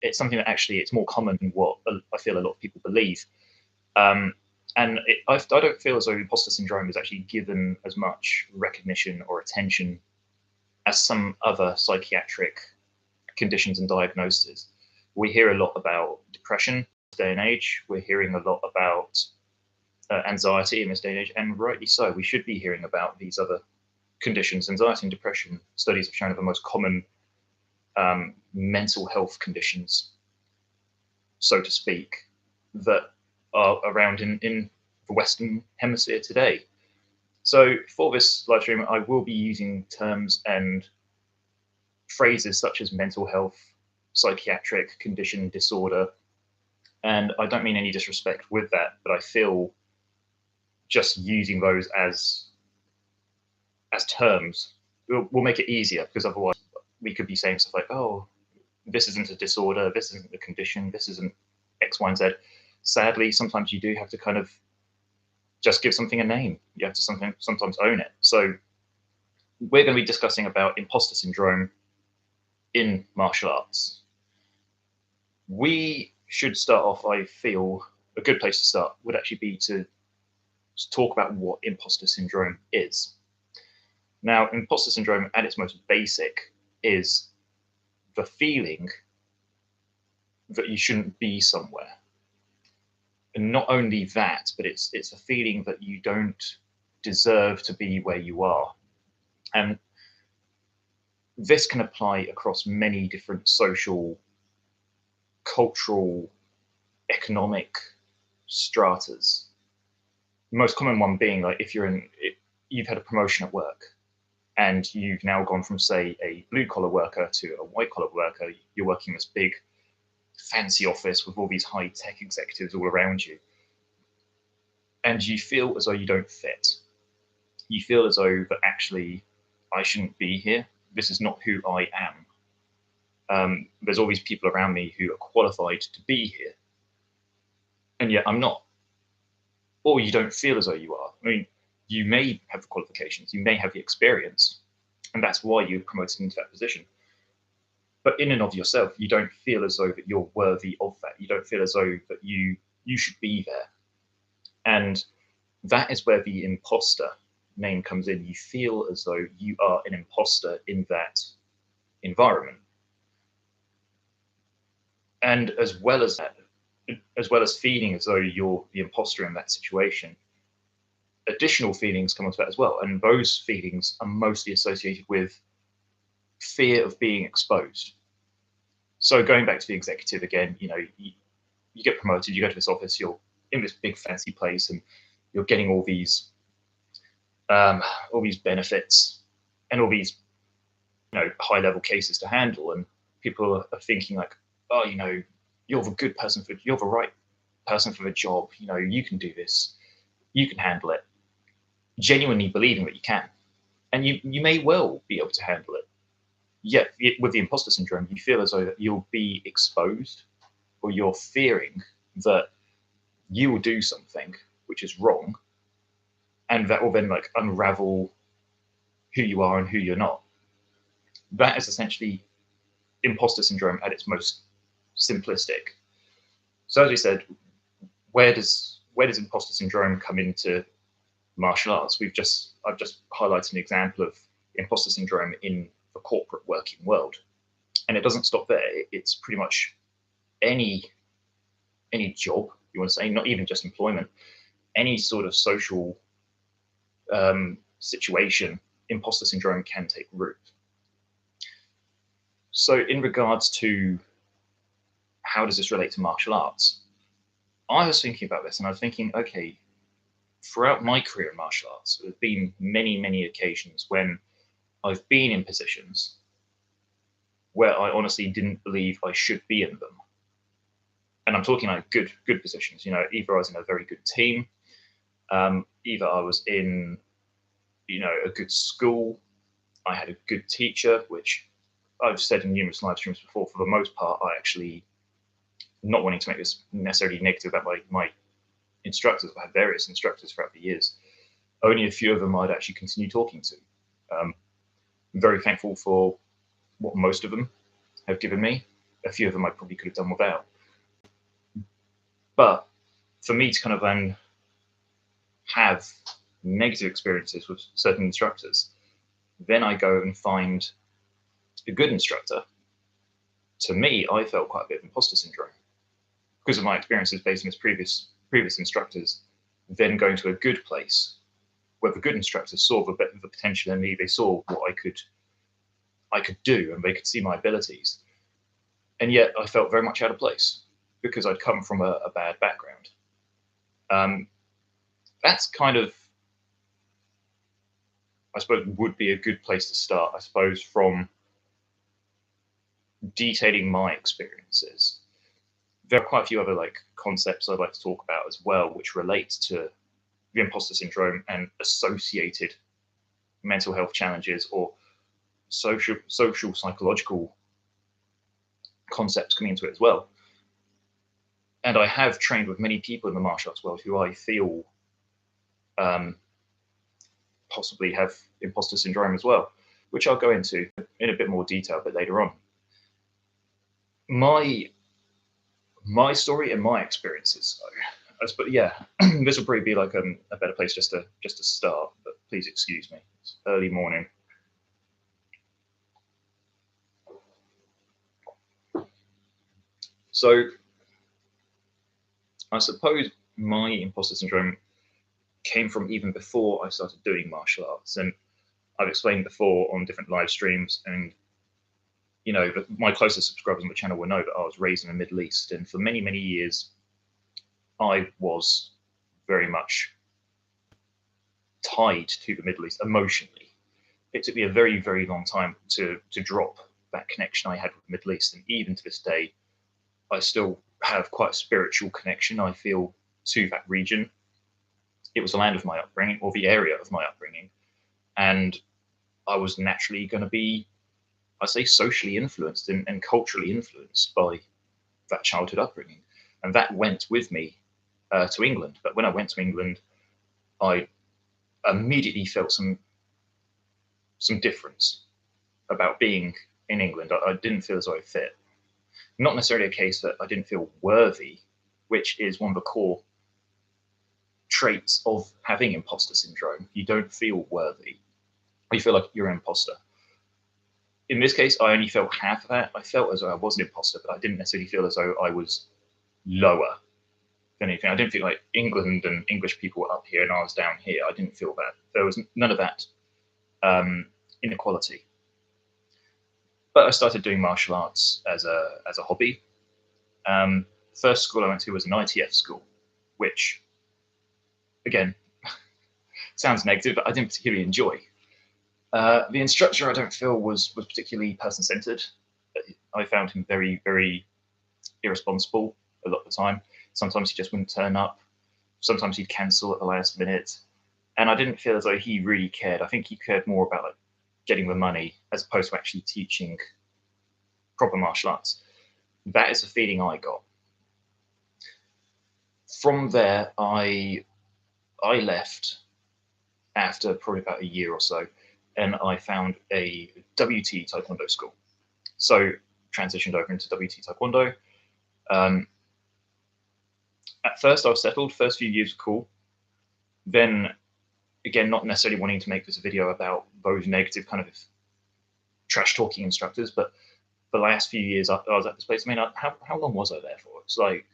it's something that actually it's more common than what I feel a lot of people believe. I don't feel as though imposter syndrome is actually given as much recognition or attention as some other psychiatric conditions and diagnoses. We hear a lot about depression in this day and age. We're hearing a lot about anxiety in this day and age, and rightly so. We should be hearing about these other conditions. Anxiety and depression, studies have shown, are the most common mental health conditions, so to speak, that are around in the Western Hemisphere today. So for this live stream, I will be using terms and phrases such as mental health, psychiatric condition, disorder, and I don't mean any disrespect with that, but I feel just using those as terms will make it easier, because otherwise we could be saying stuff like, oh, this isn't a disorder, this isn't a condition, this isn't X, Y, and Z. Sadly, sometimes you do have to kind of just give something a name. You have to sometimes own it. So we're going to be discussing about imposter syndrome in martial arts. We should start off, I feel, a good place to start would actually be to talk about what imposter syndrome is. Now, imposter syndrome at its most basic is the feeling that you shouldn't be somewhere. And not only that, but it's a feeling that you don't deserve to be where you are. And this can apply across many different social, cultural, economic stratas. The most common one being, like, if you've had a promotion at work and you've now gone from, say, a blue collar worker to a white collar worker. You're working in this big fancy office with all these high tech executives all around you, and you feel as though you don't fit. You feel as though that actually I shouldn't be here. This is not who I am. There's all these people around me who are qualified to be here, and yet I'm not. Or you don't feel as though you are. I mean, you may have the qualifications, you may have the experience, and that's why you're promoted into that position. But in and of yourself, you don't feel as though that you're worthy of that. You don't feel as though that you should be there. And that is where the imposter name comes in. You feel as though you are an imposter in that environment. And as well as that, as well as feeling as though you're the imposter in that situation, additional feelings come onto that as well. And those feelings are mostly associated with fear of being exposed. So going back to the executive again, you get promoted, you go to this office, you're in this big fancy place, and you're getting all these benefits and all these high level cases to handle, and people are thinking like, oh, you're the good person you're the right person for the job. You can do this, you can handle it. Genuinely believing that you can, and you may well be able to handle it. Yet with the imposter syndrome, you feel as though that you'll be exposed, or you're fearing that you will do something which is wrong, and that will then unravel who you are and who you're not. That is essentially imposter syndrome at its most simplistic. So as we said, where does imposter syndrome come into martial arts? I've just highlighted an example of imposter syndrome in the corporate working world, and it doesn't stop there. It's pretty much any job you want to say, not even just employment, any sort of social situation, imposter syndrome can take root. So in regards to how does this relate to martial arts, I was thinking about this, and I was thinking, okay, throughout my career in martial arts, there have been many occasions when I've been in positions where I honestly didn't believe I should be in them. And I'm talking like good positions. Either I was in a very good team, either I was in, a good school, I had a good teacher, which I've said in numerous live streams before, for the most part, I actually, not wanting to make this necessarily negative about my instructors, I had various instructors throughout the years. Only a few of them I'd actually continue talking to. I'm very thankful for what most of them have given me. a few of them I probably could have done without. But for me to kind of then have negative experiences with certain instructors, then I go and find a good instructor. To me, I felt quite a bit of imposter syndrome because of my experiences based on his previous instructors. Then going to a good place where the good instructors saw the potential in me, they saw what I could do, and they could see my abilities. And yet I felt very much out of place because I'd come from a bad background. That's kind of, I suppose, would be a good place to start, I suppose, from detailing my experiences. There are quite a few other concepts I'd like to talk about as well, which relate to the imposter syndrome and associated mental health challenges or social psychological concepts coming into it as well. And I have trained with many people in the martial arts world who I feel possibly have imposter syndrome as well, which I'll go into in a bit more detail a bit later on. My story and my experiences, but yeah, this will probably be like a better place just to start. But please excuse me, it's early morning. So I suppose my imposter syndrome came from even before I started doing martial arts, and I've explained before on different live streams, and my closest subscribers on the channel will know that I was raised in the Middle East, and for many years I was very much tied to the Middle East emotionally. It took me a very long time to drop that connection I had with the Middle East, and even to this day I still have quite a spiritual connection, I feel, to that region. It was the land of my upbringing, or the area of my upbringing, and I was naturally going to be, I say, socially influenced and culturally influenced by that childhood upbringing. And that went with me to England. But when I went to England, I immediately felt some difference about being in England. I didn't feel as though I fit. Not necessarily a case that I didn't feel worthy, which is one of the core traits of having imposter syndrome. You don't feel worthy. You feel like you're an imposter. In this case, I only felt half of that. I felt as though I was an imposter, but I didn't necessarily feel as though I was lower than anything. I didn't feel like England and English people were up here and I was down here. I didn't feel that. There was none of that inequality. But I started doing martial arts as a hobby. First school I went to was an ITF school, which, again, sounds negative, but I didn't particularly enjoy. The instructor, I don't feel, was particularly person-centered. I found him very irresponsible a lot of the time. Sometimes he just wouldn't turn up. Sometimes he'd cancel at the last minute. And I didn't feel as though he really cared. I think he cared more about getting the money as opposed to actually teaching proper martial arts. That is the feeling I got. From there, I left after probably about a year or so, and I found a WT Taekwondo school. So transitioned over into WT Taekwondo. At first I was settled. First few years were cool. Then, again, not necessarily wanting to make this a video about those negative kind of trash talking instructors, but the last few years I was at this place. I mean, how long was I there for? It's like